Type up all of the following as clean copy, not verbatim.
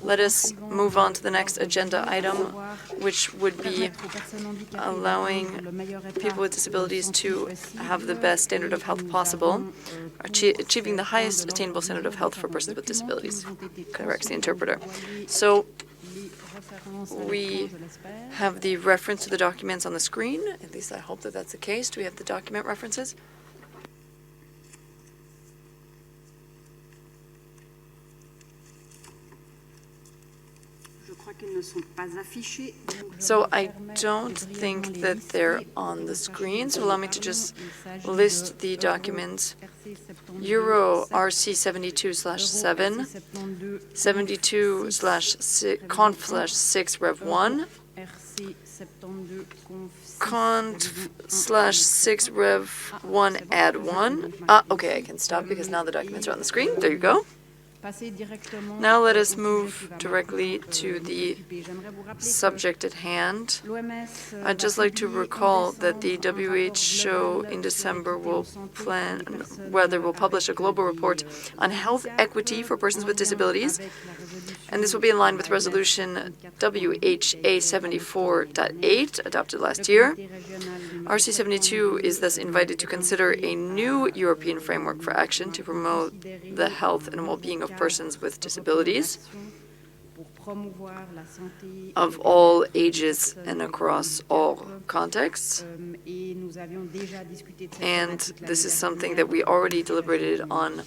let us move on to the next agenda item, which would be allowing people with disabilities to have the best standard of health possible, achieving the highest attainable standard of health for persons with disabilities, corrects the interpreter. So we have the reference to the documents on the screen. At least I hope that that's the case. Do we have the document references? So I don't think that they're on the screen, so allow me to just list the documents. Euro RC72/7, 72/conf/6 Rev 1, conf/6 Rev 1 add 1. Okay, I can stop because now the documents are on the screen. There you go. Now let us move directly to the subject at hand. I'd just like to recall that the WHO in December will publish a global report on health equity for persons with disabilities, and this will be in line with resolution WHA 74.8 adopted last year. RC72 is thus invited to consider a new European framework for action to promote the health and well-being of persons with disabilities of all ages and across all contexts. And this is something that we already deliberated on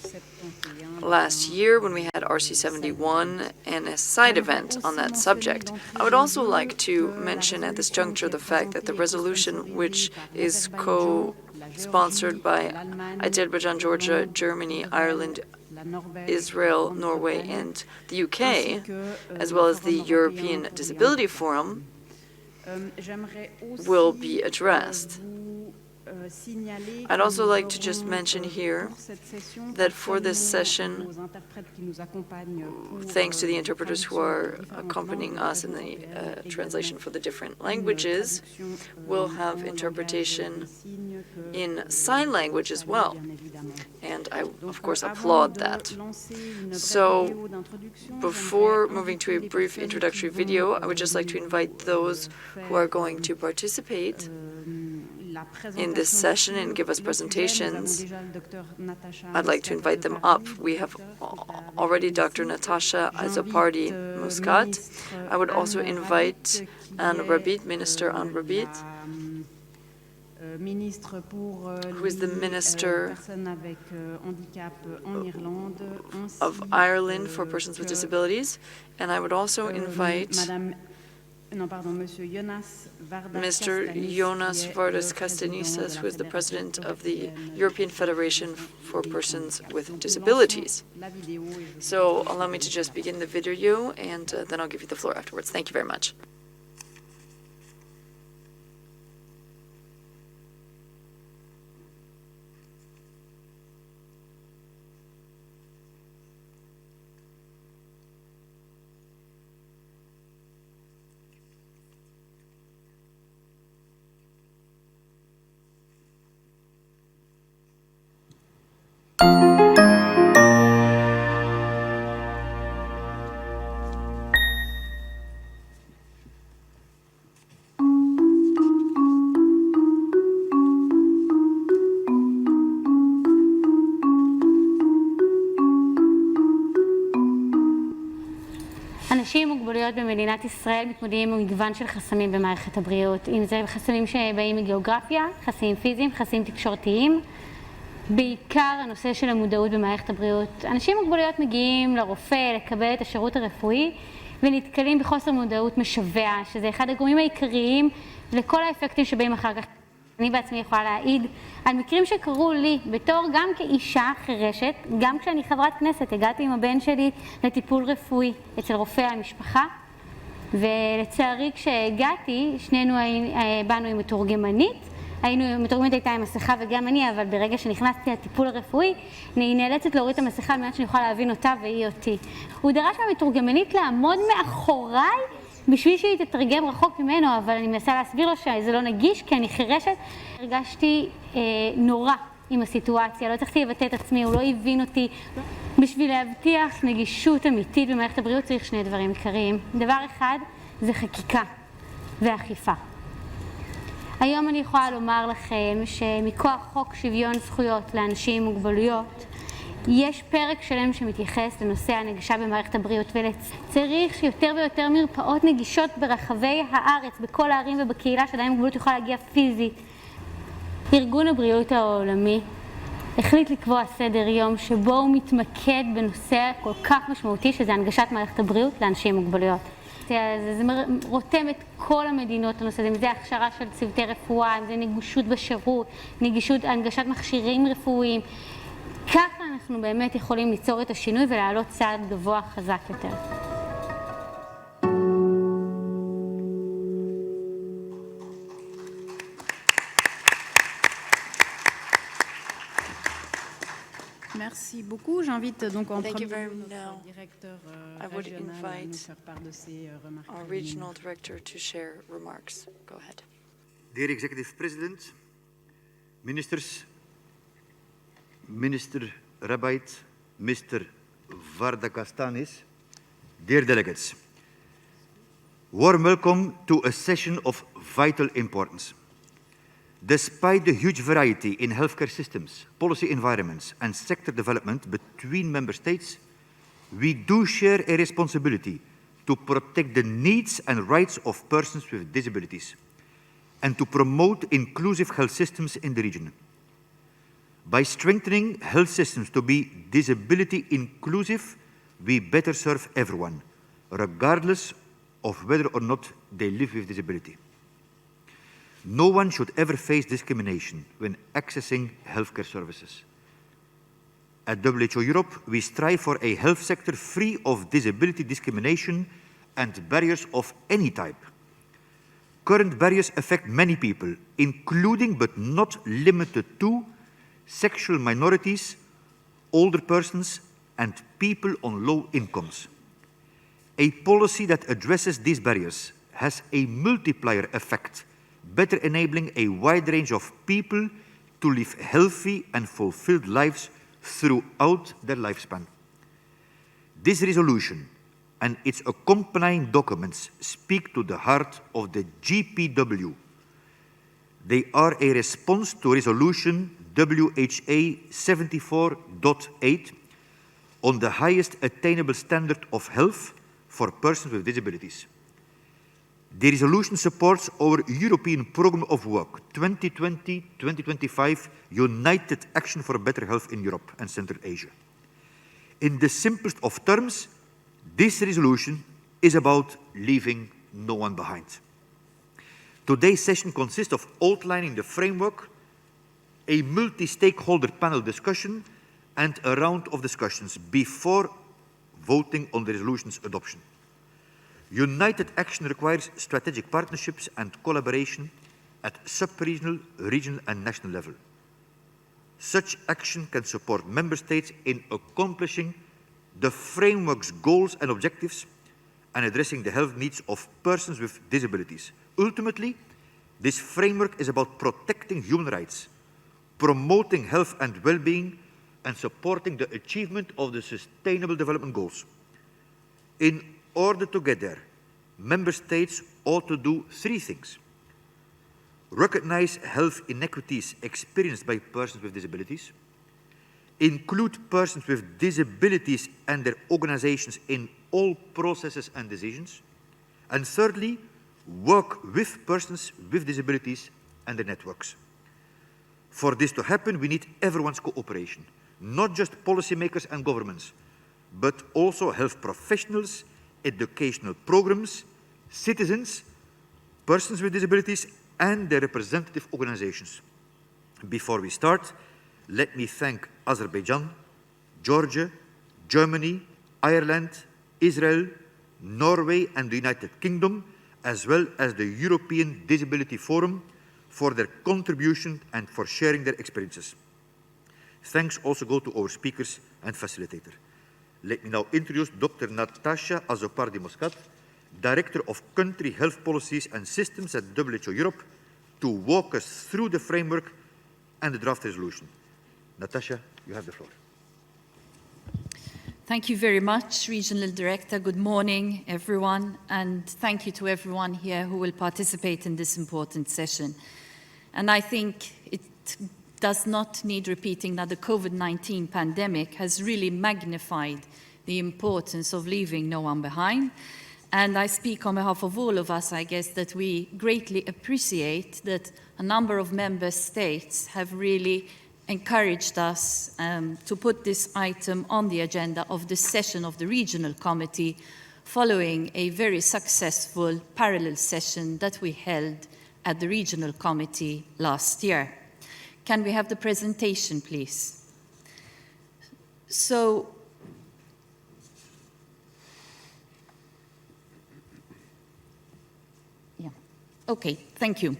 last year when we had RC71 and a side event on that subject. I would also like to mention at this juncture the fact that the resolution, which is co-sponsored by Azerbaijan, Georgia, Germany, Ireland, Israel, Norway, and the UK, as well as the European Disability Forum, will be addressed. I'd also like to just mention here that for this session, thanks to the interpreters who are accompanying us in the translation for the different languages, we'll have interpretation in sign language as well. And I, of course, applaud that. So before moving to a brief introductory video, I would just like to invite those who are going to participate in this session and give us presentations. I'd like to invite them up. We have already Dr. Natasha Azopardi Muscat. I would also invite Anne Rabid, Minister Anne Rabid, who is the Minister of Ireland for persons with disabilities. And I would also invite Mr. Jonas Vardas Castanisas, who is the President of the European Federation for Persons with Disabilities. So allow me to just begin the video, and then I'll give you the floor afterwards. Thank you very much. אנשים עם מוגבלויות במדינת ישראל מתמודדים עם מגוון של חסמים במערכת הבריאות, אם זה חסמים שבאים מגיאוגרפיה, חסמים פיזיים, חסמים תקשורתיים, בעיקר הנושא של המודעות במערכת הבריאות. אנשים עם מוגבלויות מגיעים לרופא לקבל את השירות הרפואי ונתקלים בחוסר מודעות משווע, שזה אחד הגורמים העיקריים לכל האפקטים שבאים אחר כך. אני בעצמי יכולה להעיד על מקרים שקרו לי בתור גם כאישה חירשת, גם כשאני חברת כנסת, הגעתי עם הבן שלי לטיפול רפואי אצל רופא המשפחה, ולצערי כשהגעתי, שנינו באנו עם מתורגמנית, המתורגמנית הייתה עם מסכה וגם אני, אבל ברגע שנכנסתי לטיפול הרפואי, אני נאלצת להוריד את המסכה על מנת שאני יכולה להבין אותה והיא אותי. הוא דרש מהמתורגמנית לעמוד מאחוריי, בשביל שהיא תתרגם רחוק ממנו, אבל אני מנסה להסביר לו שזה לא נגיש, כי אני חירשת. הרגשתי נורא עם הסיטואציה, לא הצלחתי לבטא את עצמי, הוא לא הבין אותי. בשביל להבטיח נגישות אמיתית במערכת הבריאות צריך שני דברים עיקריים. דבר אחד זה חקיקה ואכיפה. היום אני יכולה לומר לכם שמכוח חוק שוויון זכויות לאנשים עם מוגבלויות, יש פרק שלם שמתייחס לנושא הנגישה במערכת הבריאות, וצריך שיותר ויותר מרפאות נגישות ברחבי הארץ, בכל הערים ובקהילה שאדם עם מוגבלות יוכל להגיע פיזית. ארגון הבריאות העולמי החליט לקבוע סדר יום שבו הוא מתמקד בנושא כל כך משמעותי, שזה הנגשת מערכת הבריאות לאנשים עם מוגבלויות. זה רותם את כל המדינות הנושא הזה, אם זה הכשרה של צוותי רפואה, אם זה נגישות בשירות, הנגשת מכשירים רפואיים. ככה אנחנו באמת יכולים ליצור את השינוי ולעלות צעד גבוה חזק יותר. Merci beaucoup. J'invite donc en Thank you premier very lieu much. notre directeur I would régional à nous invite faire part de ses remarques. our regional director to share remarks. Go ahead. Dear Executive President, Ministers, Minister Rabait, Mr. Vardakastanis, dear delegates, warm welcome to a session of vital importance. Despite the huge variety in healthcare systems, policy environments, and sector development between member states, we do share a responsibility to protect the needs and rights of persons with disabilities and to promote inclusive health systems in the region. By strengthening health systems to be disability inclusive, we better serve everyone, regardless of whether or not they live with disability. No one should ever face discrimination when accessing healthcare services. At WHO Europe, we strive for a health sector free of disability discrimination and barriers of any type. Current barriers affect many people, including but not limited to sexual minorities, older persons, and people on low incomes. A policy that addresses these barriers has a multiplier effect, better enabling a wide range of people to live healthy and fulfilled lives throughout their lifespan. This resolution and its accompanying documents speak to the heart of the GPW. They are a response to Resolution WHA 74.8 on the highest attainable standard of health for persons with disabilities. The resolution supports our European Programme of Work 2020-2025 United Action for Better Health in Europe and Central Asia. In the simplest of terms, this resolution is about leaving no one behind. Today's session consists of outlining the framework, a multi-stakeholder panel discussion, and a round of discussions before voting on the resolution's adoption. United action requires strategic partnerships and collaboration at sub-regional, regional, and national level. Such action can support member states in accomplishing the framework's goals and objectives and addressing the health needs of persons with disabilities. Ultimately, this framework is about protecting human rights, promoting health and well-being, and supporting the achievement of the Sustainable Development Goals. In order to get there, member states ought to do three things: recognize health inequities experienced by persons with disabilities, include persons with disabilities and their organizations in all processes and decisions, and thirdly, work with persons with disabilities and their networks. For this to happen, we need everyone's cooperation, not just policymakers and governments, but also health professionals, educational programs, citizens, persons with disabilities, and their representative organizations. Before we start, let me thank Azerbaijan, Georgia, Germany, Ireland, Israel, Norway, and the United Kingdom, as well as the European Disability Forum, for their contribution and for sharing their experiences. Thanks also go to our speakers and facilitator. Let me now introduce Dr. Natasha Azopardi-Moscat, Director of Country Health Policies and Systems at WHO Europe, to walk us through the framework and the draft resolution. Natasha, you have the floor. Thank you very much, Regional Director. Good morning, everyone, and thank you to everyone here who will participate in this important session. And I think it does not need repeating that the COVID-19 pandemic has really magnified the importance of leaving no one behind. And I speak on behalf of all of us, I guess, that we greatly appreciate that a number of member states have really encouraged us to put this item on the agenda of this session of the Regional Committee following a very successful parallel session that we held at the Regional Committee last year. Can we have the presentation, please? So, okay, thank you.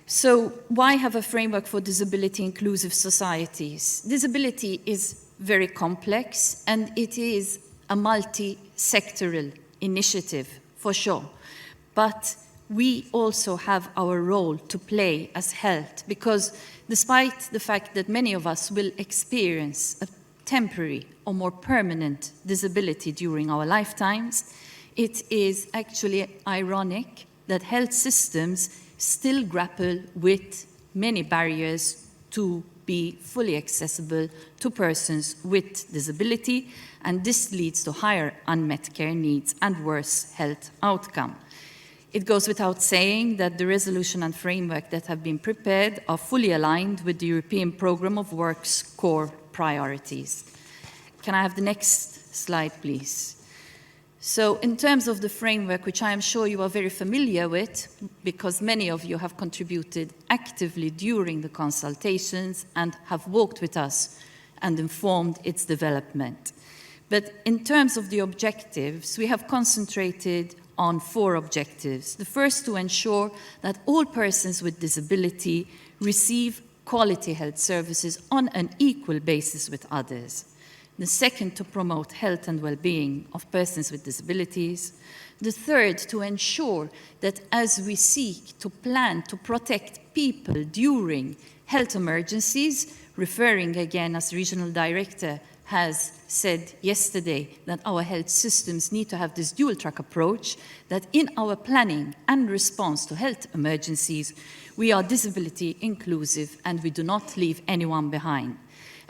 So why have a framework for disability inclusive societies? Disability is very complex and it is a multi-sectoral initiative for sure. But we also have our role to play as health because despite the fact that many of us will experience a temporary or more permanent disability during our lifetimes, it is actually ironic that health systems still grapple with many barriers to be fully accessible to persons with disability, and this leads to higher unmet care needs and worse health outcome. It goes without saying that the resolution and framework that have been prepared are fully aligned with the European Programme of Work's core priorities. Can I have the next slide, please? So in terms of the framework, which I am sure you are very familiar with, because many of you have contributed actively during the consultations and have worked with us and informed its development. But in terms of the objectives, we have concentrated on 4 objectives. The first, to ensure that all persons with disability receive quality health services on an equal basis with others. The second, to promote health and well-being of persons with disabilities. The third, to ensure that as we seek to plan to protect people during health emergencies, referring again, as Regional Director has said yesterday, that our health systems need to have this dual-track approach, that in our planning and response to health emergencies, we are disability inclusive and we do not leave anyone behind.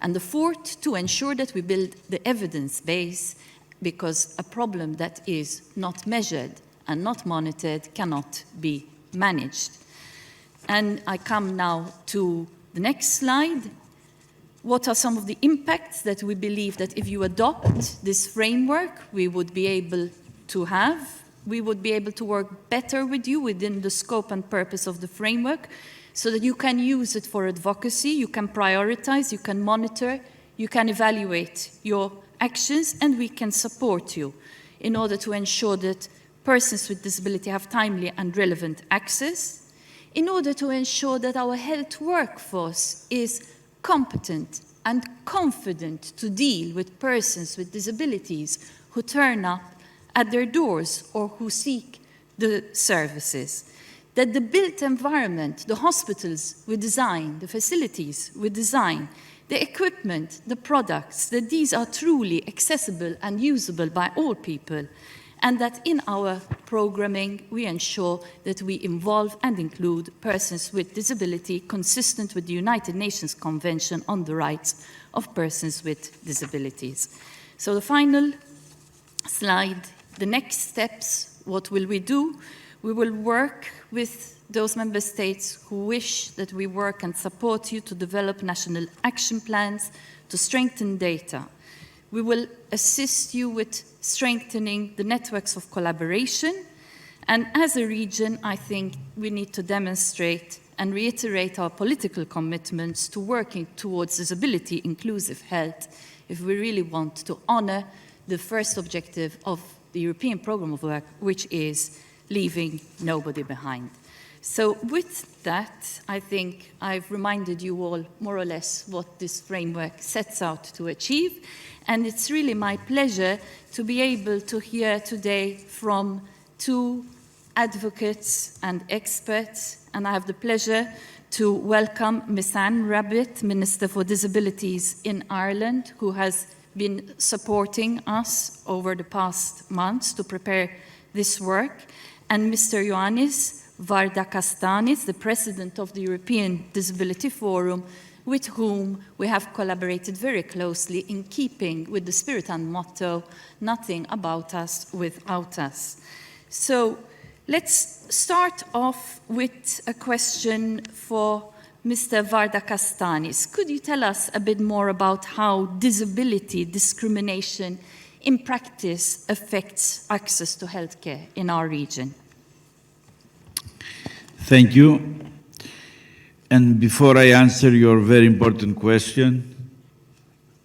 And the fourth, to ensure that we build the evidence base, because a problem that is not measured and not monitored cannot be managed. And I come now to the next slide. What are some of the impacts that we believe that if you adopt this framework, we would be able to have? We would be able to work better with you within the scope and purpose of the framework, so that you can use it for advocacy, you can prioritize, you can monitor, you can evaluate your actions, and we can support you in order to ensure that persons with disability have timely and relevant access, in order to ensure that our health workforce is competent and confident to deal with persons with disabilities who turn up at their doors or who seek the services. That the built environment, the hospitals we design, the facilities we design, the equipment, the products, that these are truly accessible and usable by all people, and that in our programming we ensure that we involve and include persons with disability consistent with the United Nations Convention on the Rights of Persons with Disabilities. So the final slide, the next steps, what will we do? We will work with those member states who wish that we work and support you to develop national action plans to strengthen data. We will assist you with strengthening the networks of collaboration. And as a region, I think we need to demonstrate and reiterate our political commitments to working towards disability inclusive health if we really want to honor the first objective of the European Programme of Work, which is leaving nobody behind. So with that, I think I've reminded you all more or less what this framework sets out to achieve. And it's really my pleasure to be able to hear today from 2 advocates and experts. And I have the pleasure to welcome Ms. Anne Rabbitte, Minister for Disabilities in Ireland, who has been supporting us over the past months to prepare this work, and Mr. Ioannis Vardakastanis, the President of the European Disability Forum, with whom we have collaborated very closely in keeping with the spirit and motto, nothing about us without us. So let's start off with a question for Mr. Vardakastanis. Could you tell us a bit more about how disability discrimination in practice affects access to healthcare in our region? Thank you. And before I answer your very important question,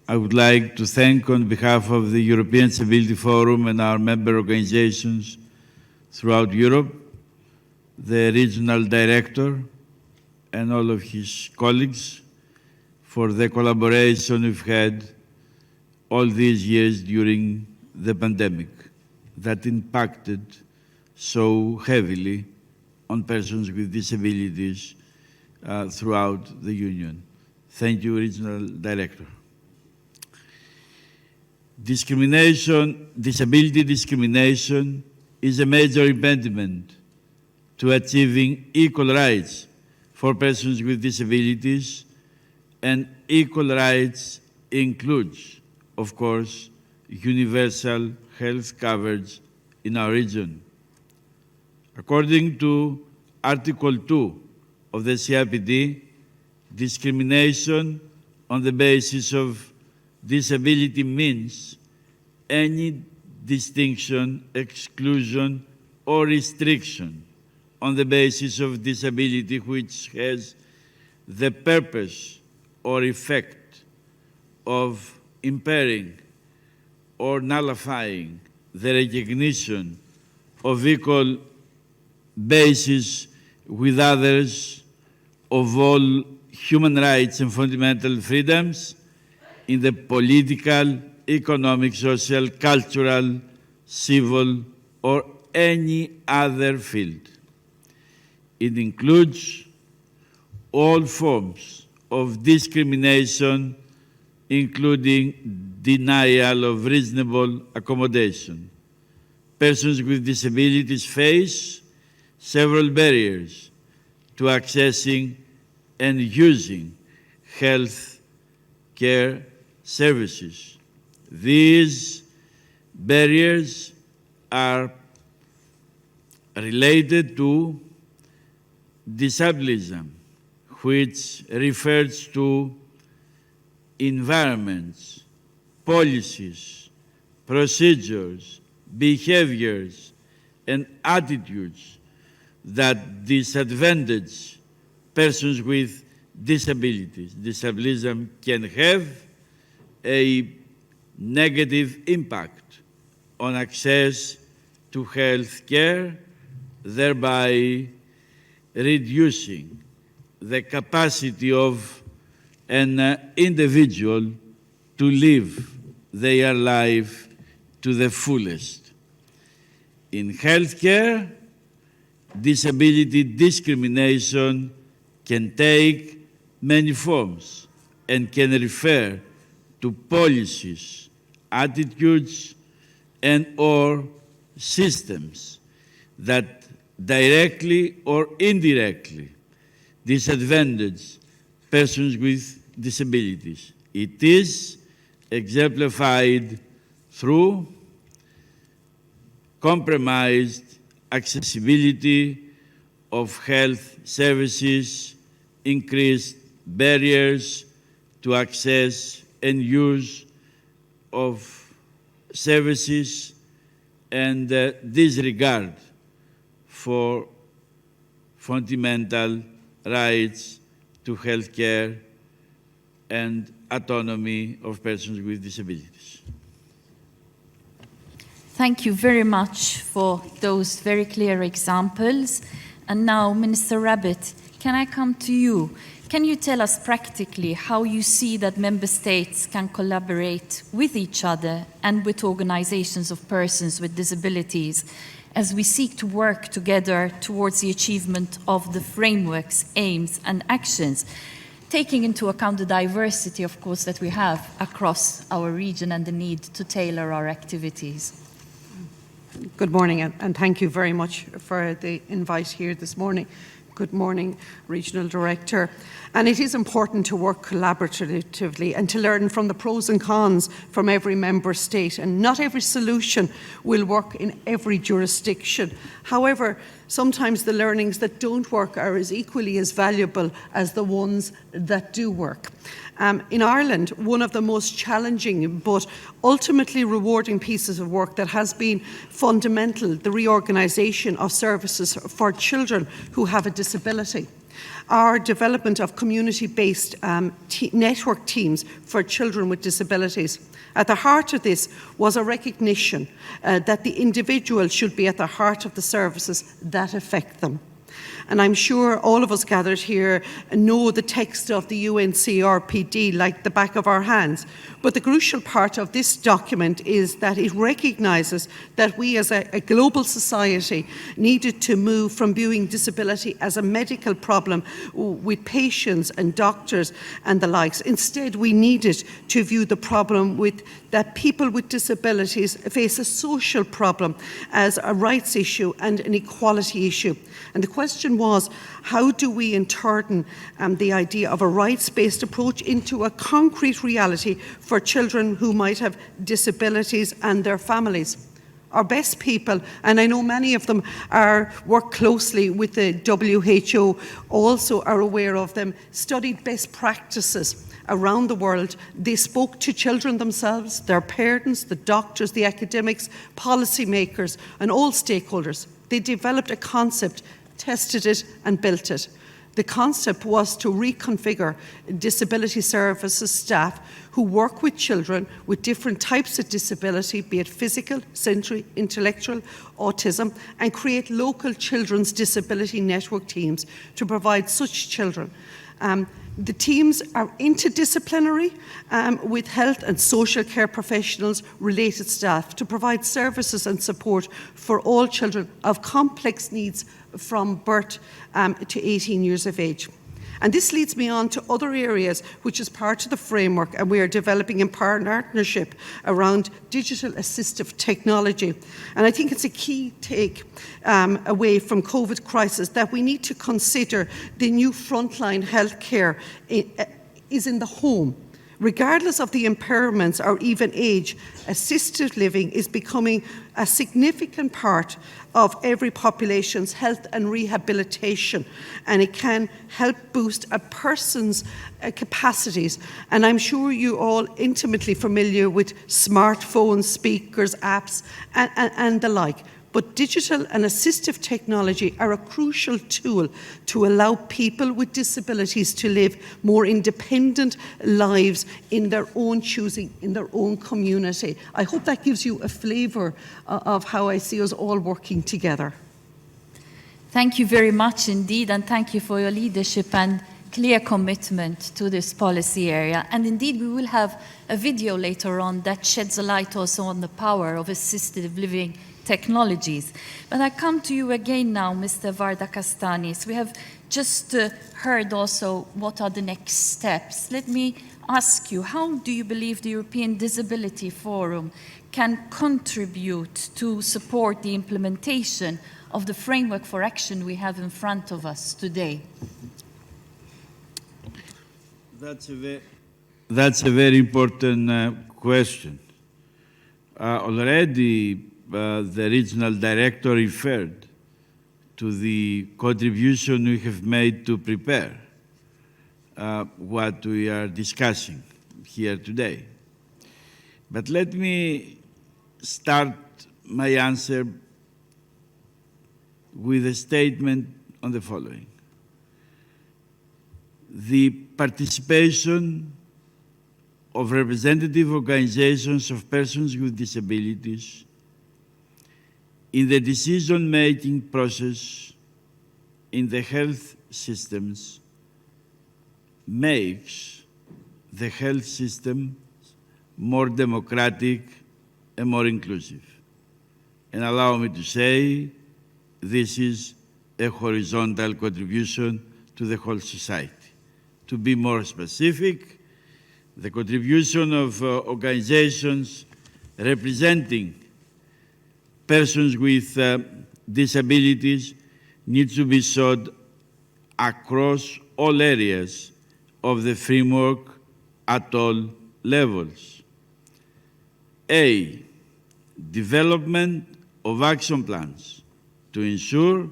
I would like to thank, on behalf of the European Disability Forum and our member organizations throughout Europe, the regional director and all of his colleagues for the collaboration we've had all these years during the pandemic that impacted so heavily on persons with disabilities throughout the Union. Thank you, Regional Director. Disability discrimination is a major impediment to achieving equal rights for persons with disabilities, and equal rights includes, of course, universal health coverage in our region. According to Article 2 of the CRPD, discrimination on the basis of disability means any distinction, exclusion, or restriction on the basis of disability which has the purpose or effect of impairing or nullifying the recognition of equal basis with others of all human rights and fundamental freedoms in the political, economic, social, cultural, civil, or any other field. It includes all forms of discrimination, including denial of reasonable accommodation. Persons with disabilities face several barriers to accessing and using health care services. These barriers are related to disability, which refers to environments, policies, procedures, behaviors, and attitudes that disadvantage persons with disabilities. Disability can have a negative impact on access to health care, thereby reducing the capacity of an individual to live their life to the fullest. In healthcare, disability discrimination can take many forms and can refer to policies, attitudes, and/or systems that directly or indirectly disadvantage persons with disabilities. It is exemplified through compromised accessibility of health services, increased barriers to access and use of services, and disregard for fundamental rights to health care and autonomy of persons with disabilities. Thank you very much for those very clear examples. And now, Minister Rabbitte, can I come to you? Can you tell us practically how you see that member states can collaborate with each other and with organizations of persons with disabilities as we seek to work together towards the achievement of the framework's aims and actions, taking into account the diversity, of course, that we have across our region and the need to tailor our activities. Good morning, and thank you very much for the invite here this morning. Good morning, Regional Director. And it is important to work collaboratively and to learn from the pros and cons from every member state. And not every solution will work in every jurisdiction. However, sometimes the learnings that don't work are equally as valuable as the ones that do work. In Ireland, one of the most challenging but ultimately rewarding pieces of work that has been fundamental, the reorganisation of services for children who have a disability. Our development of community-based network teams for children with disabilities. At the heart of this was a recognition that the individual should be at the heart of the services that affect them. And I'm sure all of us gathered here know the text of the UNCRPD like the back of our hands. But the crucial part of this document is that it recognises that we as a global society needed to move from viewing disability as a medical problem with patients and doctors and the likes. Instead, we needed to view the problem with that people with disabilities face a social problem as a rights issue and an equality issue. And the question was, how do we turn the idea of a rights-based approach into a concrete reality for children who might have disabilities and their families? Our best people, and I know many of them work closely with the WHO, also are aware of them, studied best practices around the world. They spoke to children themselves, their parents, the doctors, the academics, policymakers, and all stakeholders. They developed a concept, tested it, and built it. The concept was to reconfigure disability services staff who work with children with different types of disability, be it physical, sensory, intellectual, autism, and create local children's disability network teams to provide such children. The teams are interdisciplinary with health and social care professionals, related staff to provide services and support for all children of complex needs from birth to 18 years of age. And this leads me on to other areas which is part of the framework, and we are developing in partnership around digital assistive technology. And I think it's a key take away from COVID crisis that we need to consider the new frontline healthcare is in the home. Regardless of the impairments or even age, assisted living is becoming a significant part of every population's health and rehabilitation, and it can help boost a person's capacities. And I'm sure you're all intimately familiar with smartphones, speakers, apps, and the like. But digital and assistive technology are a crucial tool to allow people with disabilities to live more independent lives in their own choosing, in their own community. I hope that gives you a flavour of how I see us all working together. Thank you very much indeed, and thank you for your leadership and clear commitment to this policy area. And indeed, we will have a video later on that sheds a light also on the power of assistive living technologies. But I come to you again now, Mr. Vardakastanis. We have just heard also what are the next steps. Let me ask you, how do you believe the European Disability Forum can contribute to support the implementation of the framework for action we have in front of us today? That's a very important question. Already, the regional director referred to the contribution we have made to prepare what we are discussing here today. But let me start my answer with a statement on the following. The participation of representative organizations of persons with disabilities in the decision-making process in the health systems makes the health system more democratic and more inclusive. And allow me to say, this is a horizontal contribution to the whole society. To be more specific, the contribution of organizations representing persons with disabilities needs to be sought across all areas of the framework at all levels. A, development of action plans to ensure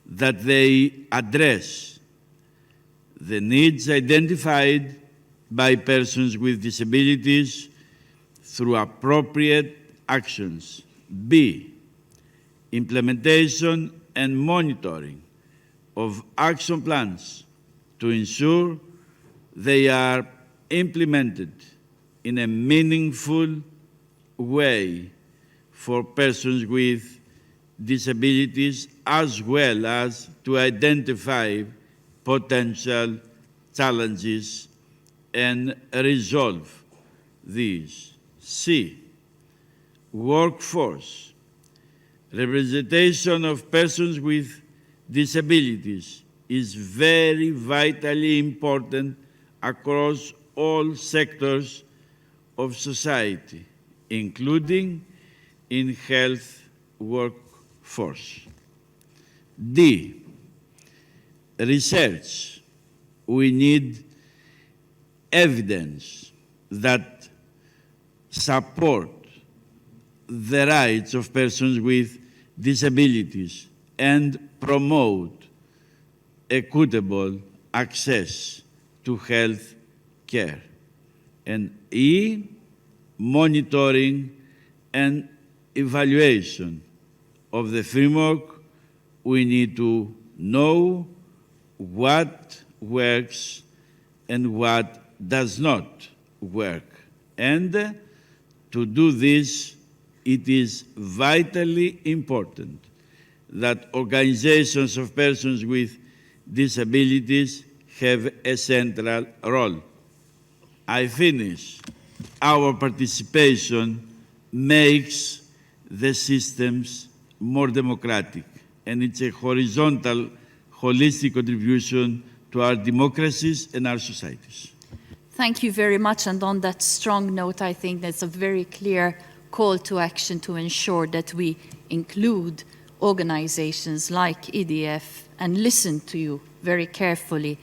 that they address the needs identified by persons with disabilities through appropriate actions. B, implementation and monitoring of action plans to ensure they are implemented in a meaningful way for persons with disabilities, as well as to identify potential challenges and resolve these. C, workforce. Representation of persons with disabilities is very vitally important across all sectors of society, including in health workforce. D, research. We need evidence that support the rights of persons with disabilities and promote equitable access to health care. And E, monitoring and evaluation of the framework. We need to know what works and what does not work. And to do this, it is vitally important that organizations of persons with disabilities have a central role. I finish. Our participation makes the systems more democratic, and it's a horizontal, holistic contribution to our democracies and our societies. Thank you very much. And on that strong note, I think that's a very clear call to action to ensure that we include organizations like EDF and listen to you very carefully.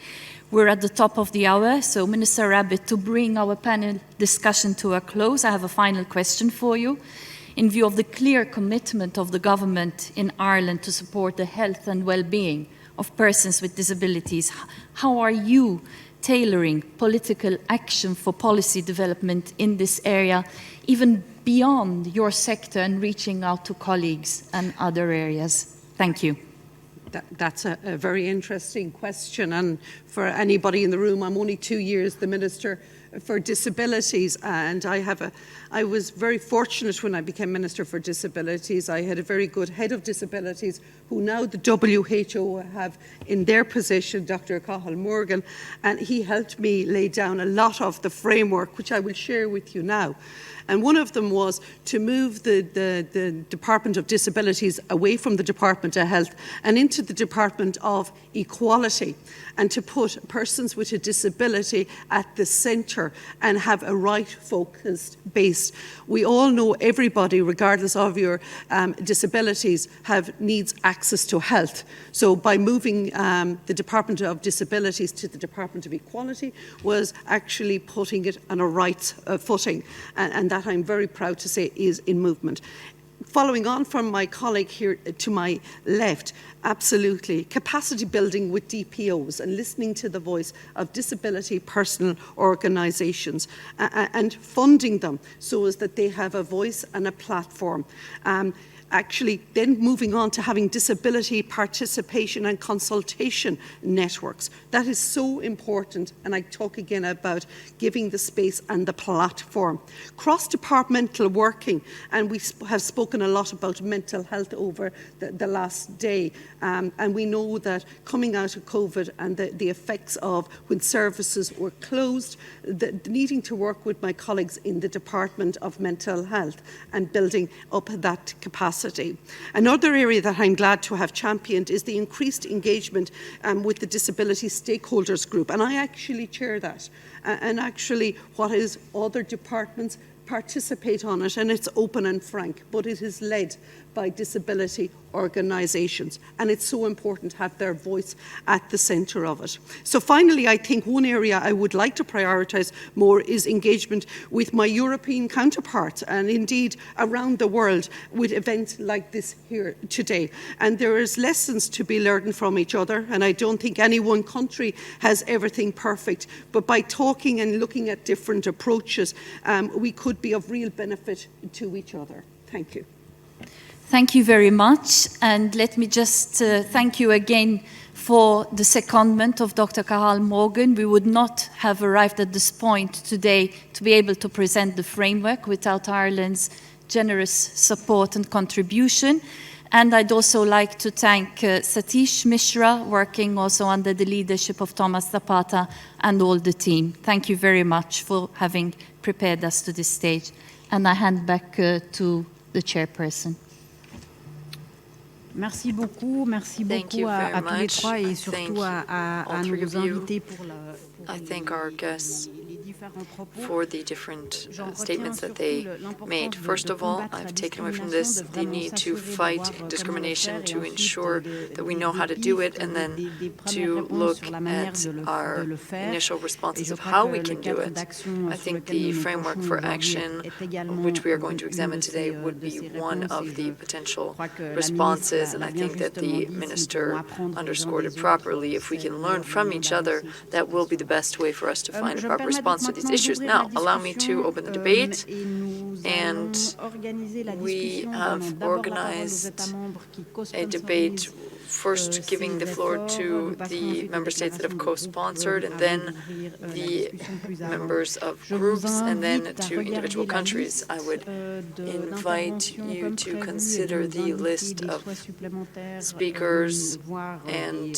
We're at the top of the hour, so Minister Rabbit, to bring our panel discussion to a close, I have a final question for you. In view of the clear commitment of the government in Ireland to support the health and well-being of persons with disabilities, how are you tailoring political action for policy development in this area, even beyond your sector and reaching out to colleagues and other areas? Thank you. That's a very interesting question, and for anybody in the room, I'm only 2 years the Minister for Disabilities, and I was very fortunate when I became Minister for Disabilities. I had a very good head of disabilities who now the WHO have in their position, Dr. Cathal Morgan, and he helped me lay down a lot of the framework, which I will share with you now. And one of them was to move the Department of Disabilities away from the Department of Health and into the Department of Equality, and to put persons with a disability at the centre and have a right-focused base. We all know everybody, regardless of your disabilities, needs access to health. So by moving the Department of Disabilities to the Department of Equality was actually putting it on a right footing, and that I'm very proud to say is in movement. Following on from my colleague here to my left, absolutely, capacity building with DPOs and listening to the voice of disability personal organisations and funding them so as that they have a voice and a platform. Actually, then moving on to having disability participation and consultation networks. That is so important, and I talk again about giving the space and the platform. Cross-departmental working, and we have spoken a lot about mental health over the last day, and we know that coming out of COVID and the effects of when services were closed, needing to work with my colleagues in the Department of Mental Health and building up that capacity capacity. Another area that I'm glad to have championed is the increased engagement with the Disability Stakeholders Group, and I actually chair that. And actually, what is other departments participate on it, and it's open and frank, but it is led by disability organisations, and it's so important to have their voice at the centre of it. So finally, I think one area I would like to prioritise more is engagement with my European counterparts, and indeed around the world, with events like this here today. And there is lessons to be learned from each other, and I don't think any one country has everything perfect, but by talking and looking at different approaches, we could be of real benefit to each other. Thank you. Thank you very much, and let me just thank you again for the secondment of Dr. Cathal Morgan. We would not have arrived at this point today to be able to present the framework without Ireland's generous support and contribution. And I'd also like to thank Satish Mishra, working also under the leadership of Thomas Zapata, and all the team. Thank you very much for having prepared us to this stage. And I hand back to the chairperson. Merci beaucoup à tous les trois et surtout à nos invités pour I thank our guests for the different statements that they made. First of all, I've taken away from this the need to fight discrimination, to ensure that we know how to do it, and then to look at our initial responses of how we can do it. I think the framework for action, which we are going to examine today, would be one of the potential responses, and I think that the Minister underscored it properly. If we can learn from each other, that will be the best way for us to find a proper response to these issues. Now, allow me to open the debate, and we have organized a debate, first giving the floor to the member states that have co-sponsored, and then the members of groups, and then to individual countries. I would invite you to consider the list of speakers and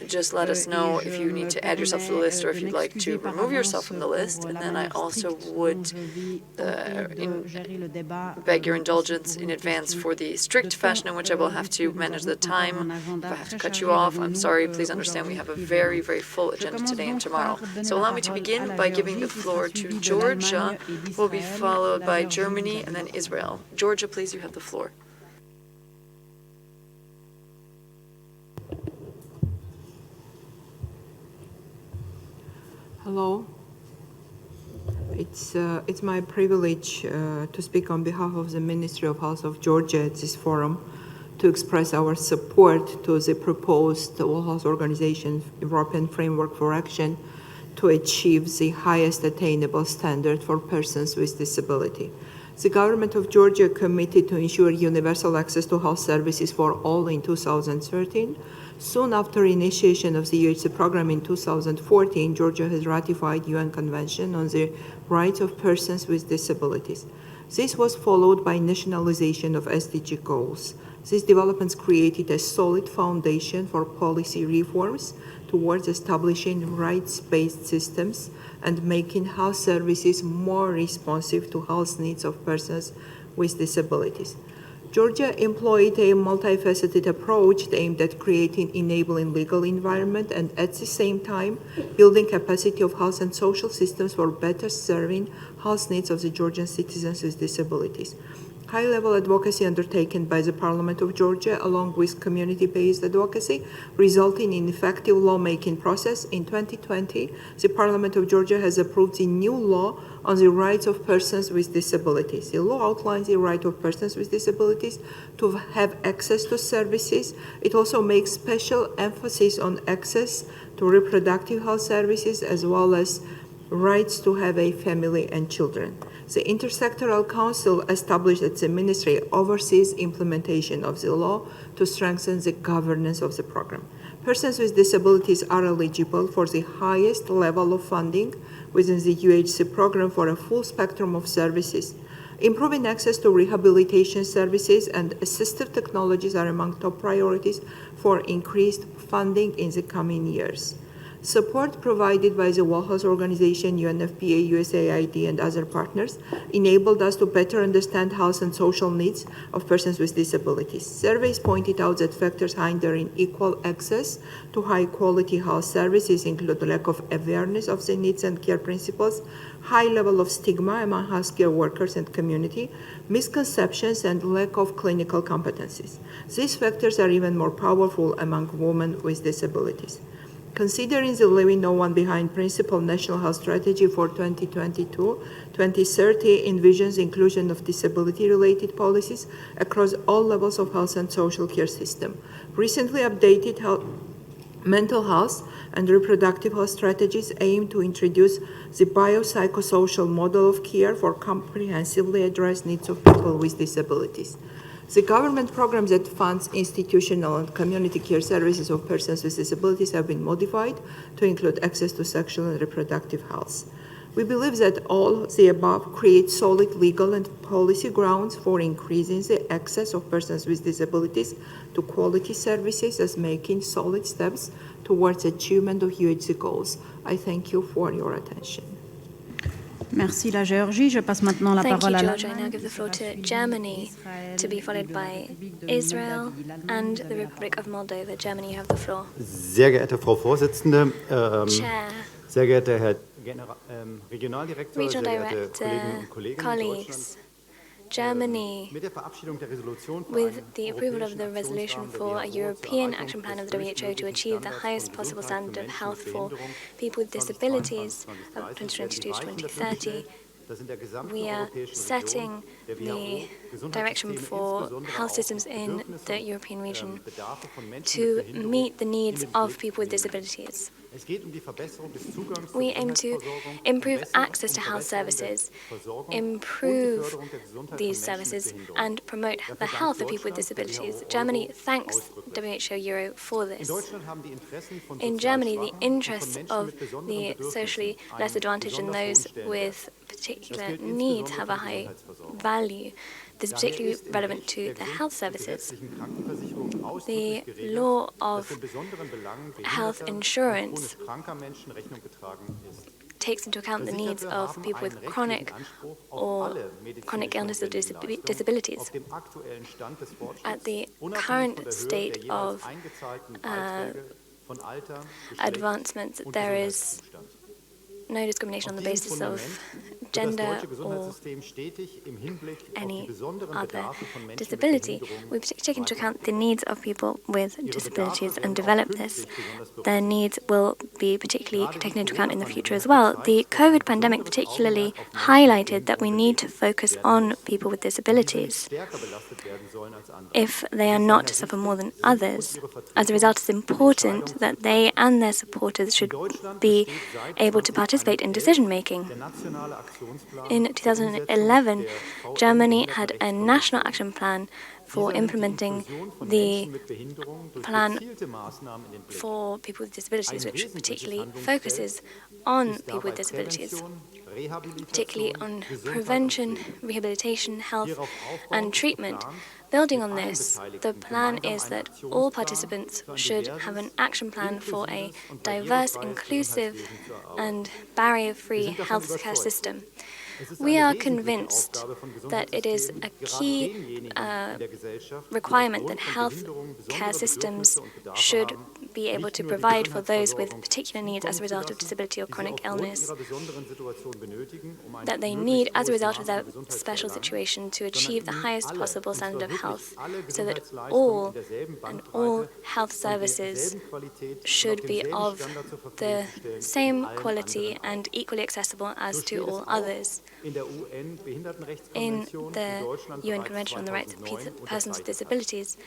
just let us know if you need to add yourself to the list or if you'd like to remove yourself from the list. And then I also would beg your indulgence in advance for the strict fashion in which I will have to manage the time. If I have to cut you off, I'm sorry. Please understand we have a very, very full agenda today and tomorrow. So allow me to begin by giving the floor to Georgia, who will be followed by Germany and then Israel. Georgia, please, you have the floor. Hello. It's my privilege to speak on behalf of the Ministry of Health of Georgia at this forum to express our support to the proposed World Health Organization European Framework for Action to achieve the highest attainable standard for persons with disability. The government of Georgia committed to ensure universal access to health services for all in 2013. Soon after initiation of the UHC program in 2014, Georgia has ratified UN Convention on the Rights of Persons with Disabilities. This was followed by nationalization of SDG goals. These developments created a solid foundation for policy reforms towards establishing rights-based systems and making health services more responsive to health needs of persons with disabilities. Georgia employed a multifaceted approach aimed at creating enabling legal environment and at the same time building capacity of health and social systems for better serving health needs of the Georgian citizens with disabilities. High-level advocacy undertaken by the Parliament of Georgia, along with community-based advocacy, resulting in effective lawmaking process. In 2020, the Parliament of Georgia has approved the new law on the rights of persons with disabilities. The law outlines the right of persons with disabilities to have access to services. It also makes special emphasis on access to reproductive health services as well as rights to have a family and children. The Intersectoral Council established at the Ministry oversees implementation of the law to strengthen the governance of the program. Persons with disabilities are eligible for the highest level of funding within the UHC program for a full spectrum of services. Improving access to rehabilitation services and assistive technologies are among top priorities for increased funding in the coming years. Support provided by the World Health Organization, UNFPA, USAID, and other partners enabled us to better understand health and social needs of persons with disabilities. Surveys pointed out that factors hindering equal access to high-quality health services include lack of awareness of the needs and care principles, high level of stigma among healthcare workers and community, misconceptions, and lack of clinical competencies. These factors are even more powerful among women with disabilities. Considering the Leaving No One Behind principle, National Health Strategy for 2022-2030 envisions inclusion of disability-related policies across all levels of health and social care system. Recently updated mental health and reproductive health strategies aim to introduce the biopsychosocial model of care for comprehensively address needs of people with disabilities. The government programs that funds institutional and community care services of persons with disabilities have been modified to include access to sexual and reproductive health. We believe that all the above create solid legal and policy grounds for increasing the access of persons with disabilities to quality services as making solid steps towards achievement of UHC goals. I thank you for your attention. Merci la Géorgie. Je passe maintenant la Thank parole you, à Georgia. I now give the floor to Germany, to be followed by Israel and the Republic of Moldova. Germany, you have the floor. Sehr geehrte Frau Vorsitzende, Chair, sehr geehrter Herr Regionaldirektor, sehr Regional geehrte Director, Kolleginnen und Kollegen, colleagues, Germany, mit der Verabschiedung der Resolution für with einen the approval of the europäischen resolution Aktionsrahmen der for a WHO European zur action plan of Erreichung the des WHO to achieve the Standards highest von possible Gesundheit standard of für health for Menschen mit people with disabilities of 2022 2022-2030, dass in der gesamten we are europäischen setting Region der the direction WHO-Gesundheitssysteme for insbesondere health auch systems in Bedürfnisse the European region Bedarfe von Menschen mit to Behinderung meet the needs in den of Blick people with nehmen. disabilities. Es geht die Verbesserung des Zugangs zur We aim to Gesundheitsversorgung, improve Verbesserung access to health Verbesserung der services, Versorgung und die improve Förderung der Gesundheit von these Menschen mit services, Behinderung. and promote the health of people with disabilities. Germany thanks WHO Euro for In this. Deutschland haben die Interessen von In sozial Germany, the Schwachen und von interests Menschen of mit besonderen the Bedürfnissen socially less einen advantaged and besonders those hohen Stellenwert. with Das particular gilt needs insbesondere have für a die high Gesundheitsversorgung. value. This is Daher particularly ist im relevant Recht to der the health services. gesetzlichen Krankenversicherung The ausdrücklich geregelt, law dass of in besonderen Belangen health behinderter und insurance chronisch kranker Menschen Rechnung getragen ist. takes into account the needs Versicherte of haben people with einen chronic rechtlichen Anspruch auf or alle chronic medizinisch illness or notwendigen Leistungen disabilities. auf dem aktuellen Stand des Fortschritts, At the unabhängig current von der Höhe state der jeweils of eingezahlten Beiträge von Alter, Geschlecht advancements, und there is Gesundheitszustand. no discrimination on the Auf diesem basis of Fundament wird das gender deutsche or Gesundheitssystem stetig im Hinblick auf die any besonderen other Bedarfe von Menschen mit disability. Behinderung We take into account the weiterentwickeln. needs of people with Ihre disabilities Bedarfe and werden auch develop this. künftig besonders Their berücksichtigt. needs will be particularly Gerade die taken into account in the future as Corona-Pandemie well. hat The gezeigt, dass ein COVID pandemic besonderes particularly Augenmerk auf Menschen mit highlighted that we Behinderung need to gelegt focus werden on muss. people with Wenn diese nicht disabilities stärker belastet werden sollen als andere. if they are In not to dieser suffer more than Hinsicht sind others. ihre As a result, it's important Entscheidungen that zu they and their supporters should be able to participate in decision making. Der nationale Aktionsplan In zur Umsetzung 2011, der Germany had a VN-Behindertenrechtskonvention. national action plan for Dieser nimmt die implementing Inklusion von the Menschen mit Behinderung durch plan gezielte Maßnahmen in den Blick. for people with disabilities, Ein which wesentliches particularly Handlungsfeld focuses on ist people with dabei disabilities, Prävention, Rehabilitation, particularly on Gesundheit und prevention, Pflege. rehabilitation, health, Hierauf aufbauend and ist treatment. geplant, Building mit on allen this, the Beteiligten plan gemeinsam is einen that Aktionsplan all participants für ein should diverses, have an action plan for a inklusives und diverse, barrierefreies inclusive, Gesundheitswesen zu erarbeiten. and Wir barrier-free sind davon healthcare überzeugt, system. es ist We eine are wesentliche convinced Aufgabe von that it is a Gesundheitssystemen, key gerade denjenigen in der Gesellschaft, die requirement aufgrund that von health Behinderungen besondere care systems Bedürfnisse und Bedarfe should haben, be able nicht to nur die provide for those with Gesundheitsversorgung particular needs as a zukommen zu result of lassen, disability or die sie chronic aufgrund illness ihrer besonderen Situation benötigen, um ein that they möglichst need as a hohes result of Maß an their Gesundheit zu special erlangen, situation to sondern achieve the ihnen highest alle, possible und zwar standard of wirklich health, alle so that Gesundheitsleistungen all in derselben and Bandbreite all health und services derselben Qualität und auf should be demselben of Standard zur the Verfügung zu stellen wie same allen quality anderen auch. and equally accessible as So to steht es all auch others. in der In UN-Behindertenrechtskonvention, die the Deutschland UN bereits Convention on the Rights of 2009 Persons with unterzeichnet hat. Disabilities,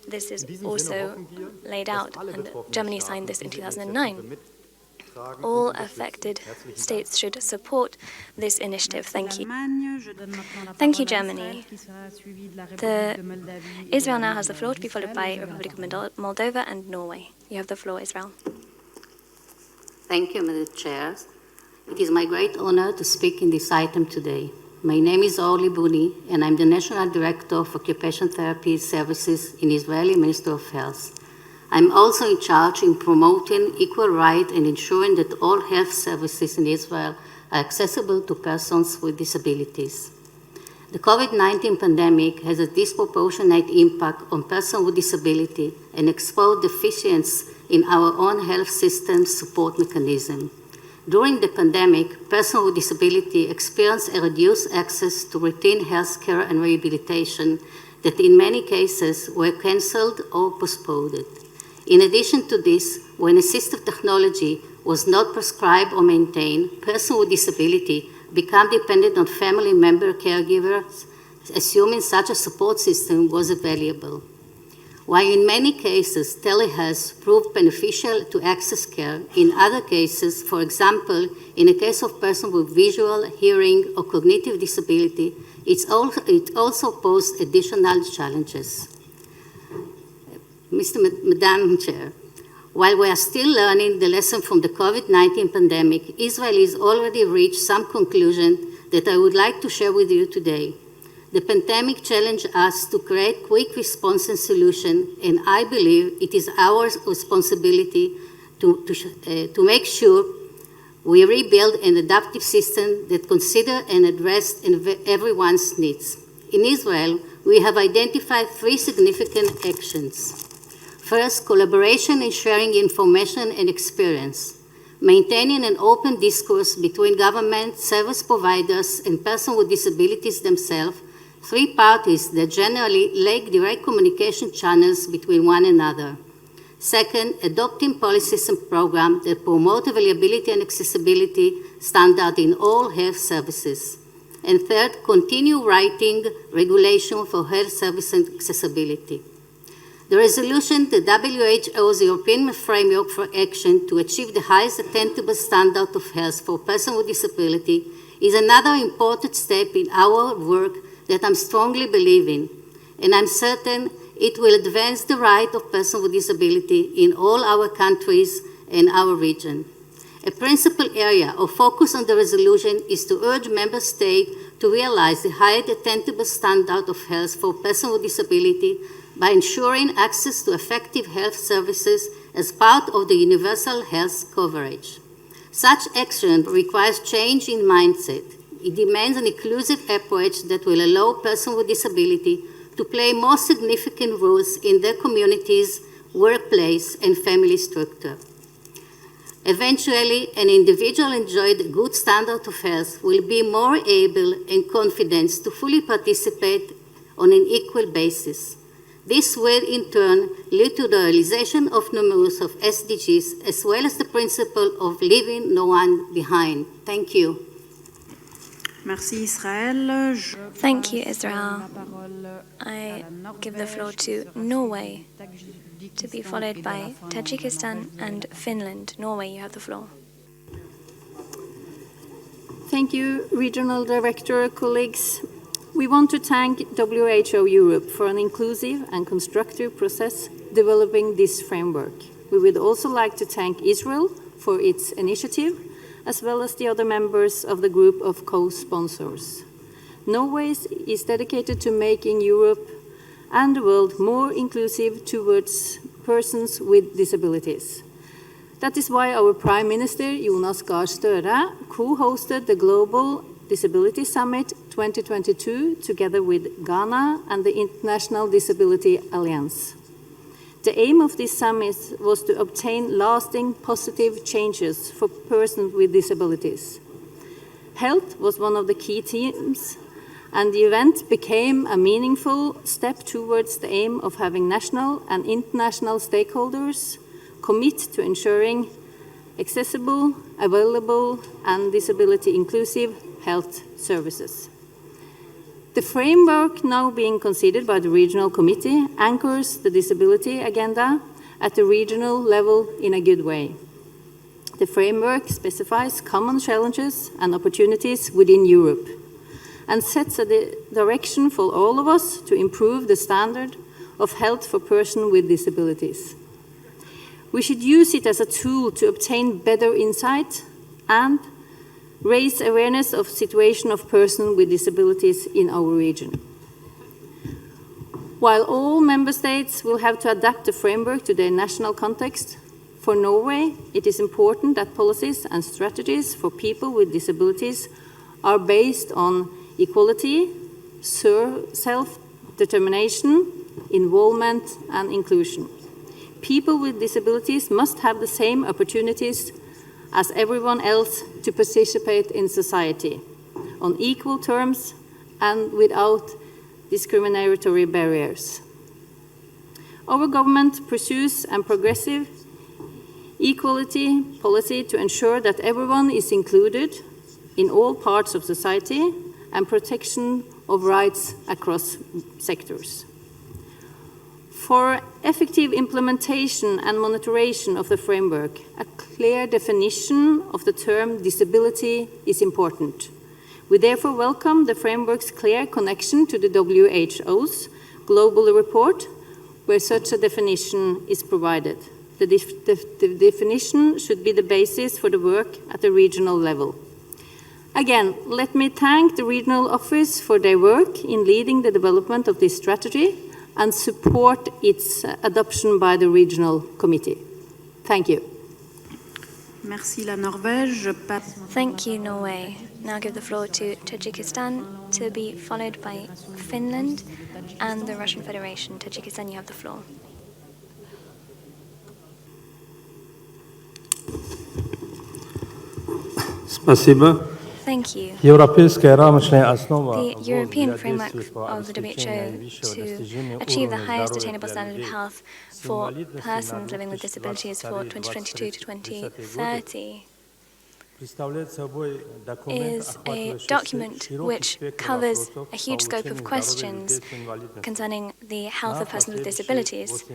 this is In diesem Sinne also hoffen wir, laid dass out, alle and betroffenen Germany Staaten signed this in diese 2009. Initiative mittragen und All unterstützen. affected Herzlichen Dank. states should support this initiative. Thank you. l'Allemagne. Je donne maintenant la Thank you, parole à Germany. Israël, qui sera suivi de la The République de Moldavie et de Israel now l'Amérique has the floor to be followed by d'Israël. Republic of Moldova and Norway. You have the floor, Israel. Thank you, Madam Chair. It is my great honor to speak in this item today. My name is Orly Buni, and I'm the National Director of Occupational Therapy Services in Israeli Ministry of Health. I'm also in charge in promoting equal rights and ensuring that all health services in Israel are accessible to persons with disabilities. The COVID-19 pandemic has a disproportionate impact on persons with disability and exposed deficiencies in our own health system support mechanism. During the pandemic, persons with disability experienced a reduced access to routine health care and rehabilitation that in many cases were cancelled or postponed. In addition to this, when assistive technology was not prescribed or maintained, persons with disability become dependent on family member caregivers, assuming such a support system was available. While in many cases telehealth proved beneficial to access care, in other cases, for example, in a case of person with visual, hearing, or cognitive disability, it also posed additional challenges. Madam Chair, while we are still learning the lesson from the COVID-19 pandemic, Israel has already reached some conclusion that I would like to share with you today. The pandemic challenged us to create quick response and solution, and I believe it is our responsibility to make sure we rebuild an adaptive system that considers and addresses everyone's needs. In Israel, we have identified 3 significant actions. First, collaboration and sharing information and experience. Maintaining an open discourse between government, service providers, and persons with disabilities themselves, 3 parties that generally lack direct communication channels between one another. Second, adopting policies and programs that promote availability and accessibility standards in all health services. And third, continue writing regulation for health service and accessibility. The resolution, the WHO's European Framework for Action to achieve the highest attainable standard of health for persons with disability, is another important step in our work that I strongly believe in, and I'm certain it will advance the right of persons with disability in all our countries and our region. A principal area of focus on the resolution is to urge member states to realize the highest attainable standard of health for persons with disability by ensuring access to effective health services as part of the universal health coverage. Such action requires change in mindset. It demands an inclusive approach that will allow persons with disability to play more significant roles in their communities, workplace, and family structure. Eventually, an individual enjoying a good standard of health will be more able and confident to fully participate on an equal basis. This will, in turn, lead to the realization of numerous of SDGs, as well as the principle of leaving no one behind. Thank you. Merci Israël. Thank you, Israel. I give the floor to Norway, to be followed by Tajikistan and Finland. Norway, you have the floor. Thank you, Regional Director, colleagues. We want to thank WHO Europe for an inclusive and constructive process developing this framework. We would also like to thank Israel for its initiative, as well as the other members of the group of co-sponsors. Norway is dedicated to making Europe and the world more inclusive towards persons with disabilities. That is why our Prime Minister, Jonas Gahr Støre, co-hosted the Global Disability Summit 2022 together with Ghana and the International Disability Alliance. The aim of this summit was to obtain lasting positive changes for persons with disabilities. Health was one of the key themes, and the event became a meaningful step towards the aim of having national and international stakeholders commit to ensuring accessible, available, and disability-inclusive health services. The framework now being considered by the Regional Committee anchors the disability agenda at the regional level in a good way. The framework specifies common challenges and opportunities within Europe and sets a direction for all of us to improve the standard of health for persons with disabilities. We should use it as a tool to obtain better insight and raise awareness of the situation of persons with disabilities in our region. While all member states will have to adapt the framework to their national context, for Norway, it is important that policies and strategies for people with disabilities are based on equality, self-determination, involvement, and inclusion. People with disabilities must have the same opportunities as everyone else to participate in society on equal terms and without discriminatory barriers. Our government pursues a progressive equality policy to ensure that everyone is included in all parts of society and protection of rights across sectors. For effective implementation and monitoring of the framework, a clear definition of the term disability is important. We therefore welcome the framework's clear connection to the WHO's global report, where such a definition is provided. The definition should be the basis for the work at the regional level. Again, let me thank the regional office for their work in leading the development of this strategy and support its adoption by the regional committee. Thank you. Merci la Norvège. Thank you, Norway. Now give the floor to Tajikistan, to be followed by Finland and the Russian Federation. Tajikistan, you have the floor. Спасибо. Thank you. The European framework of the WHO to achieve the highest attainable standard of health for persons living with disabilities for 2022 to 2030 is a document which covers a huge scope of questions concerning the health of persons with disabilities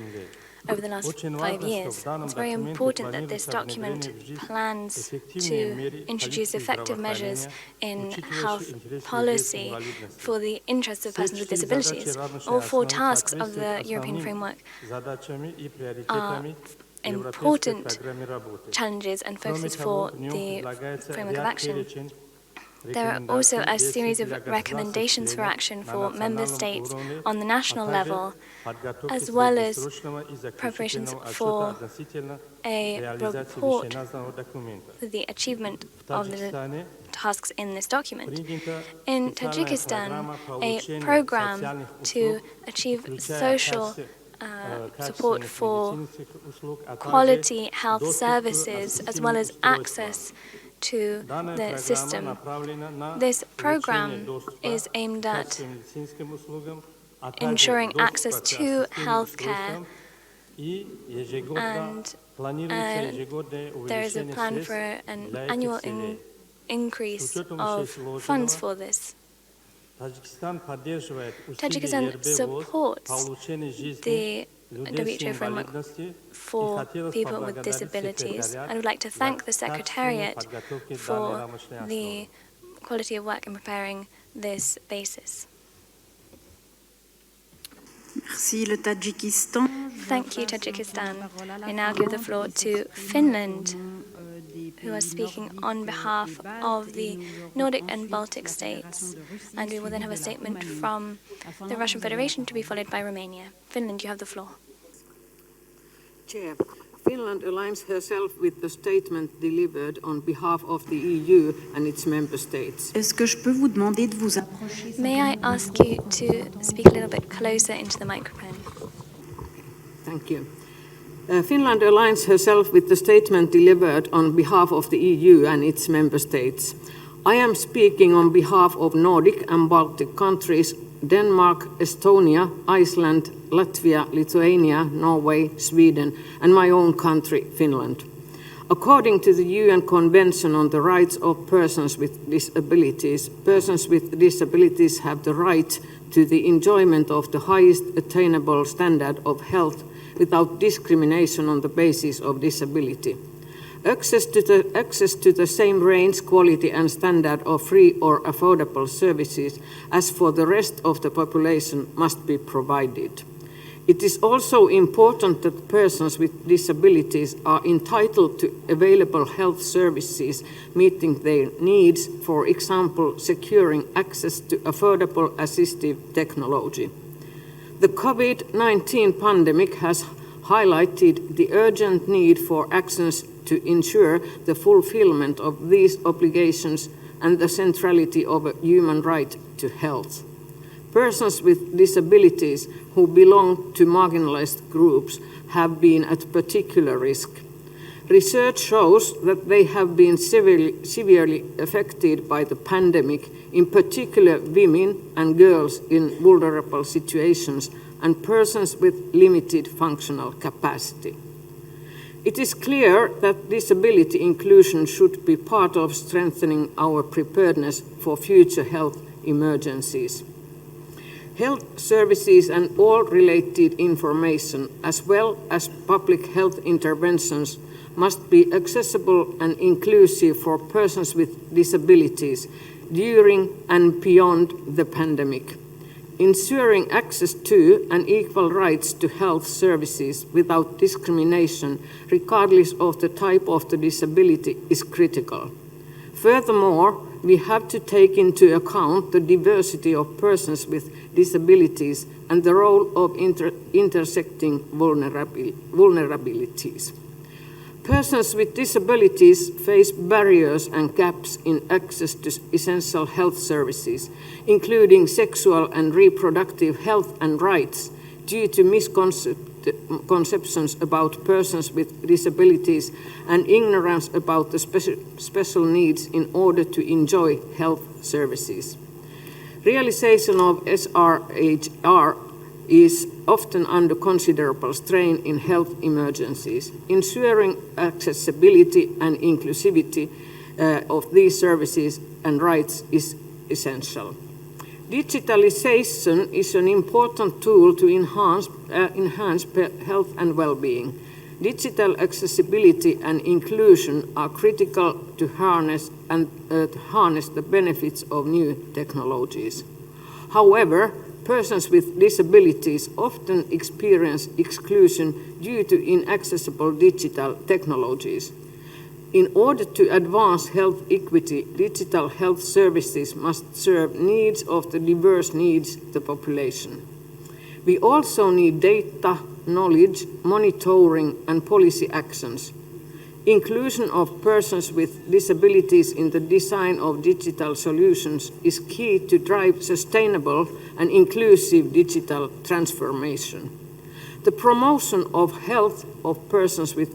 over the last 5 years. It's very important that this document plans to introduce effective measures in health policy for the interests of persons with disabilities. All 4 tasks of the European framework are important challenges and focuses for the framework of action. There are also a series of recommendations for action for member states on the national level, as well as preparations for a report for the achievement of the tasks in this document. In Tajikistan, a program to achieve social support for quality health services, as well as access to the system. This program is aimed at ensuring access to healthcare, and there is a plan for an annual increase of funds for this. Tajikistan supports the WHO framework for people with disabilities. I would like to thank the Secretariat for the quality of work in preparing this basis. Merci le Tajikistan. Thank you, Tajikistan. I now give the floor to Finland, who are speaking on behalf of the Nordic and Baltic states. And we will then have a statement from the Russian Federation to be followed by Romania. Finland, you have the floor. Chair, Finland aligns herself with the statement delivered on behalf of the EU and its member states. Est-ce que je peux vous demander de vous approcher? May I ask you to speak a little bit closer into the microphone? Thank you. Finland aligns herself with the statement delivered on behalf of the EU and its member states. I am speaking on behalf of Nordic and Baltic countries, Denmark, Estonia, Iceland, Latvia, Lithuania, Norway, Sweden, and my own country, Finland. According to the UN Convention on the Rights of Persons with Disabilities have the right to the enjoyment of the highest attainable standard of health without discrimination on the basis of disability. Access to the same range, quality and standard of free or affordable services as for the rest of the population must be provided. It is also important that persons with disabilities are entitled to available health services meeting their needs, for example, securing access to affordable assistive technology. The COVID-19 pandemic has highlighted the urgent need for actions to ensure the fulfillment of these obligations and the centrality of a human right to health. Persons with disabilities who belong to marginalized groups have been at particular risk. Research shows that they have been severely affected by the pandemic, in particular women and girls in vulnerable situations and persons with limited functional capacity. It is clear that disability inclusion should be part of strengthening our preparedness for future health emergencies. Health services and all related information, as well as public health interventions, must be accessible and inclusive for persons with disabilities during and beyond the pandemic. Ensuring access to and equal rights to health services without discrimination, regardless of the type of the disability, is critical. Furthermore, we have to take into account the diversity of persons with disabilities and the role of intersecting vulnerabilities. Persons with disabilities face barriers and gaps in access to essential health services, including sexual and reproductive health and rights, due to misconceptions about persons with disabilities and ignorance about the special needs in order to enjoy health services. Realization of SRHR is often under considerable strain in health emergencies. Ensuring accessibility and inclusivity of these services and rights is essential. Digitalization is an important tool to enhance health and well-being. Digital accessibility and inclusion are critical to harness the benefits of new technologies. However, persons with disabilities often experience exclusion due to inaccessible digital technologies. In order to advance health equity, digital health services must serve needs of the diverse needs of the population. We also need data, knowledge, monitoring, and policy actions. Inclusion of persons with disabilities in the design of digital solutions is key to drive sustainable and inclusive digital transformation. The promotion of health of persons with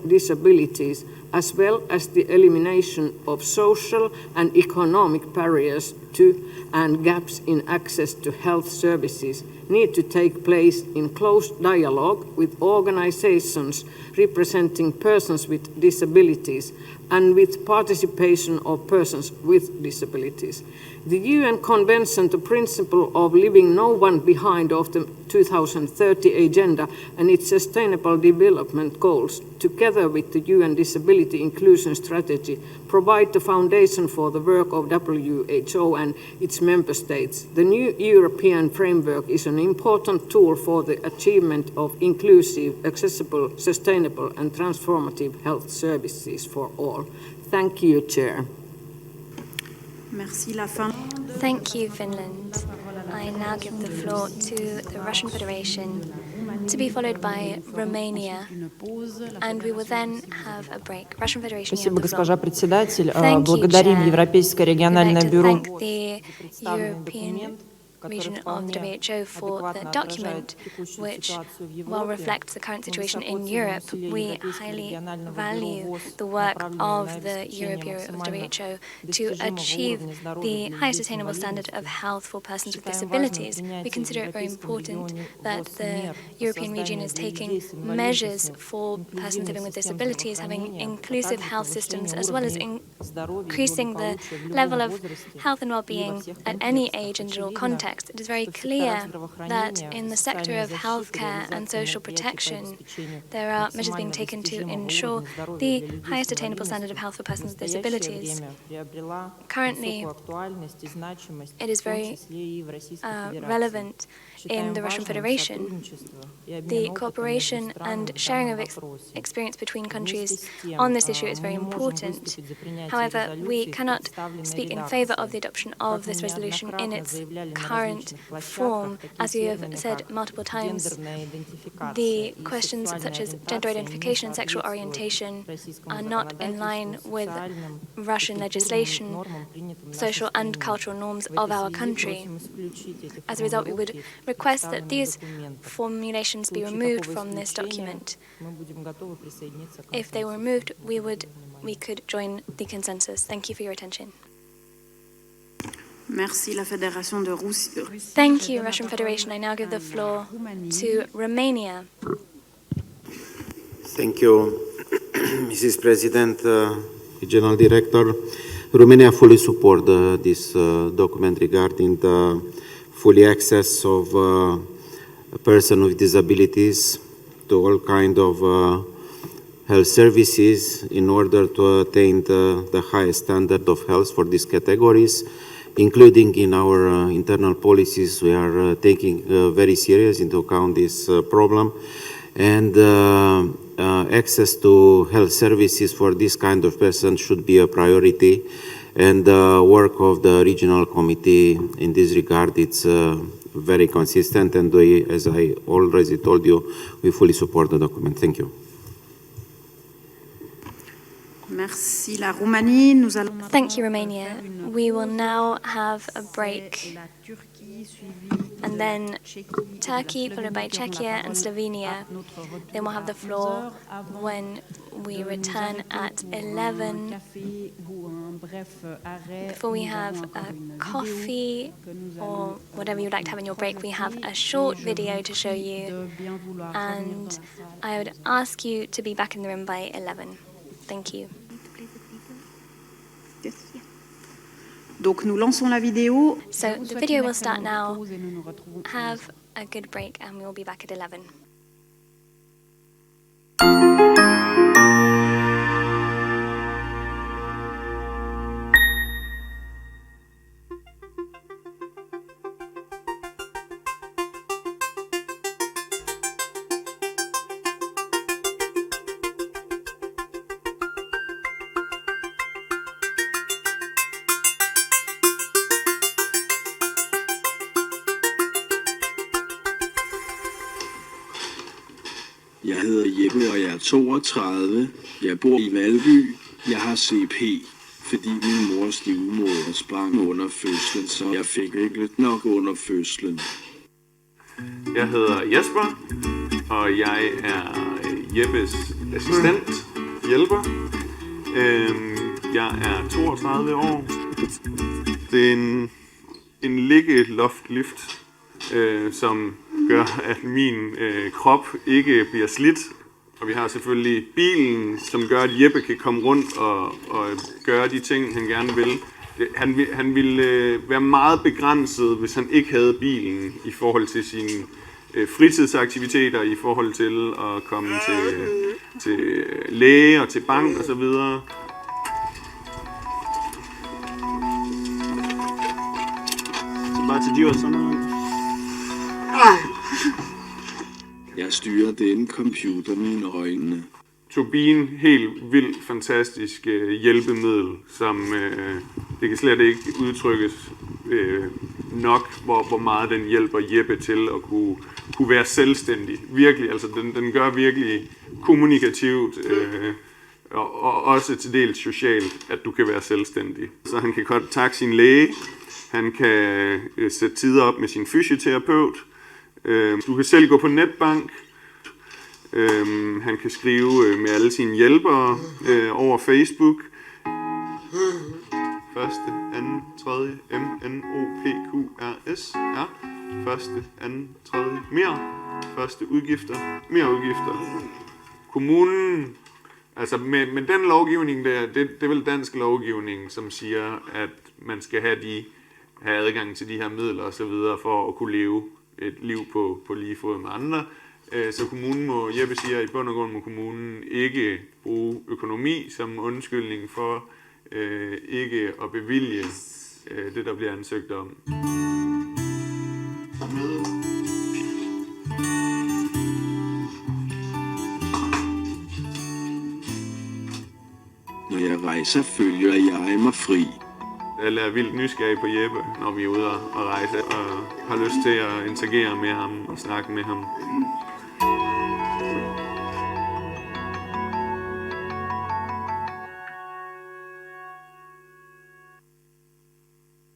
disabilities, as well as the elimination of social and economic barriers to and gaps in access to health services, need to take place in close dialogue with organizations representing persons with disabilities and with participation of persons with disabilities. The UN Convention, the principle of leaving no one behind of the 2030 Agenda and its Sustainable Development Goals, together with the UN Disability Inclusion Strategy, provide the foundation for the work of WHO and its member states. The new European framework is an important tool for the achievement of inclusive, accessible, sustainable and transformative health services for all. Thank you, Chair. Thank you, Finland. I now give the floor to the Russian Federation, to be followed by Romania, and we will then have a break. Russian Federation, you have the floor. Госпожа председатель. Thank you, Благодарим Chair. Европейское региональное We'd бюро. like to thank the European region of the WHO for the document, which well reflects the current situation in Europe. We highly value the work of the Euro Bureau of WHO to achieve the highest attainable standard of health for persons with disabilities. We consider it very important that the European region is taking measures for persons living with disabilities, having inclusive health systems, as well as increasing the level of health and well-being at any age and rural context. It is very clear that in the sector of healthcare and social protection, there are measures being taken to ensure the highest attainable standard of health for persons with disabilities. Currently, it is very relevant in the Russian Federation. The cooperation and sharing of experience between countries on this issue is very important. However, we cannot speak in favor of the adoption of this resolution in its current current form. As you have said multiple times, the questions such as gender identification and sexual orientation are not in line with Russian legislation, social and cultural norms of our country. As a result, we would request that these formulations be removed from this document. If they were removed, we could join the consensus. Thank you for your attention. Thank you, Russian Federation. I now give the floor to Romania. Thank you, Mrs. President, Regional Director. Romania fully support this document regarding the fully access of a person with disabilities to all kind of health services in order to attain the highest standard of health for these categories, including in our internal policies. We are taking very serious into account this problem, and access to health services for this kind of person should be a priority, and the work of the regional committee in this regard, it's very consistent, and we, as I already told you, we fully support the document. Thank you. Thank you, Romania. We will now have a break, and then Turkey, followed by Czechia and Slovenia. Then we'll have the floor when we return at 11. Before we have a coffee or whatever you'd like to have in your break, we have a short video to show you, and I would ask you to be back in the room by 11. Thank you. Donc nous lançons la vidéo. So the video will start now. Have a good break and we will be back at 11. Jeg hedder Jeppe, og jeg er 32. Jeg bor i Valby. Jeg har CP, fordi min mors livmoder sprang under fødslen, så jeg fik ikke nok under fødslen. Jeg hedder Jesper, og jeg er Jeppes assistent, hjælper. Jeg er 32 år. Det er en ligge-loft-lift, som gør, at min krop ikke bliver slidt. Og vi har selvfølgelig bilen, som gør, at Jeppe kan komme rundt og gøre de ting, han gerne vil. Han ville være meget begrænset, hvis han ikke havde bilen i forhold til sine fritidsaktiviteter, i forhold til at komme til læge og til bank og så videre. Bare til dyr og sådan noget. Jeg styrer denne computer med mine øjne. Turbine, helt vildt fantastisk hjælpemiddel, som det kan slet ikke udtrykkes nok, hvor meget den hjælper Jeppe til at kunne være selvstændig. Virkelig, altså den gør virkelig kommunikativt og også til dels socialt, at du kan være selvstændig. Så han kan kontakte sin læge, han kan sætte tider op med sin fysioterapeut, du kan selv gå på netbank, han kan skrive med alle sine hjælpere over Facebook. Første, anden, tredje, MNOPQRS, ja. Første, anden, tredje, mere. Første udgifter, mere udgifter. Kommunen, altså med den lovgivning der, det er vel dansk lovgivning, som siger, at man skal have adgang til de her midler og så videre, for at kunne leve et liv på lige fod med andre. Så kommunen må, Jeppe siger, i bund og grund må kommunen ikke bruge økonomi som undskyldning for ikke at bevilge det, der bliver ansøgt om. Når jeg rejser, følger jeg mig fri. Alle er vildt nysgerrige på Jeppe, når vi er ude og rejse, og har lyst til at interagere med ham og snakke med ham.